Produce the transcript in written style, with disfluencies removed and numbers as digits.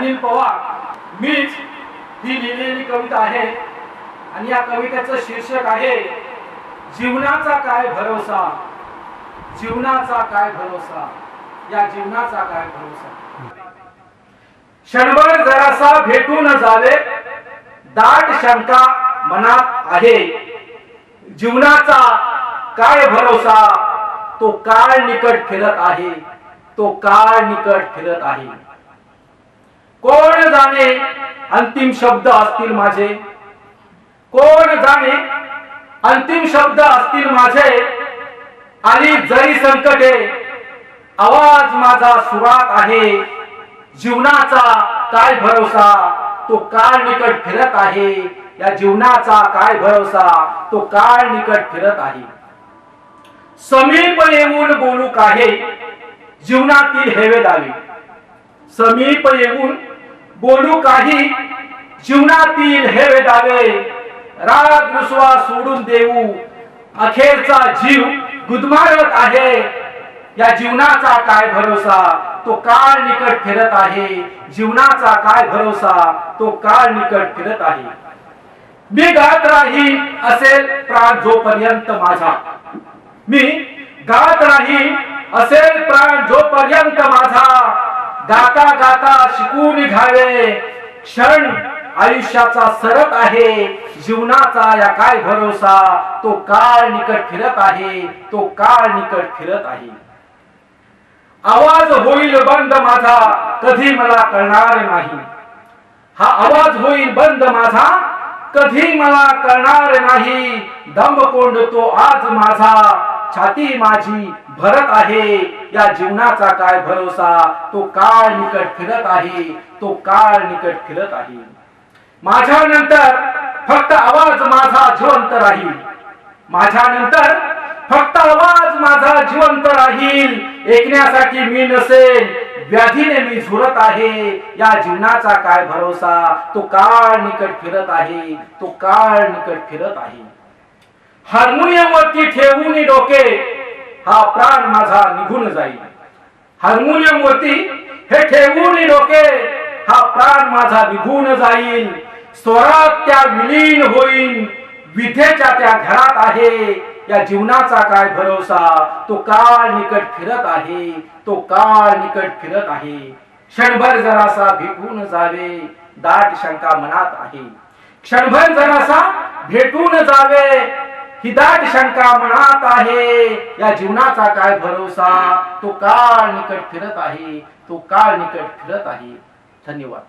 अनिल पवार मीच ही लिहिलेली कविता आहे आणि या कवितेचं शीर्षक आहे जीवनाचा काय भरोसा, जीवनाचा काय भरोसा, या जीवनाचा काय भरोसा। क्षणभर जरासा भेटून जावे दाट शंका मनात आहे, जीवनाचा काय भरोसा, तो काळ निकट फिरत आहे, तो काळ निकट फिरत आहे। कोण जाणे अंतिम शब्द असतील माझे, कोण जाणे अंतिम शब्द असतील माझे, आली जरी संकटे आवाज माझा सुरात आहे, जीवनाचा काय भरोसा, तो काळ निकट फिरत आहे, या जीवनाचा काय भरोसा, तो काळ निकट फिरत आहे। समीप येऊन बोलू काही जीवनातील हेवे दावे, समीप येऊन बोलू काही जीवनातील हेवे दावे, राग रुसवा सोडून देऊ अखेरचा जीव गुदमारत आहे, या जीवनाचा काय भरोसा, तो काळ निकट फिरत आहे, जीवनाचा काय भरोसा, तो काळ निकट फिरत आहे। मी गात राहीन असेल प्राण जोपर्यंत माझा, मी गात राहीन असेल प्राण जोपर्यंत माझा, गाता गाता शिकून घ्यावे क्षण आयुष्याचा सरत आहे, जीवनाचा या काय भरोसा, तो काळ निकट फिरत आहे, तो काळ निकट फिरत आहे। आवाज होईल बंद माझा कधी मला कळणार नाही, हा आवाज होईल बंद माझा कधी मला कळणार नाही, दम कोंडतो आज माझा छाती माझी भरत आहे, या जीवनाचा काय भरोसा, तो काळ निकट फिरत आहे, तो काळ निकट फिरत आहे। माझ्या नंतर फक्त आवाज माझा जिवंत राहील, माझ्या नंतर फक्त आवाज माझा जिवंत राहील, ऐकण्यासाठी मी नसेल व्याधीने मी झुरत आहे, या जीवनाचा काय भरोसा, तो काळ निकट फिरत आहे, तो काळ निकट फिरत आहे। हार्मोनियम वरती ठेवून डोके हा प्राण माझा निघून जाईल, हार्मोनियम वरती हे ठेवून डोके हा प्राण माझा निघून जाईल, स्वरात त्या विलीन होईल विधेच्या त्या घरात आहे, या जीवनाचा काय भरोसा, तो काळ निकट फिरत आहे, तो काळ निकट फिरत आहे। क्षणभर जरासा भेटून जावे दाट शंका मनात आहे, क्षणभर जरासा भेटून जावे ही दाट शंका मनात आहे, या जीवनाचा काय भरोसा, तो काळ निकट फिरत आहे, तो काळ निकट फिरत आहे। धन्यवाद।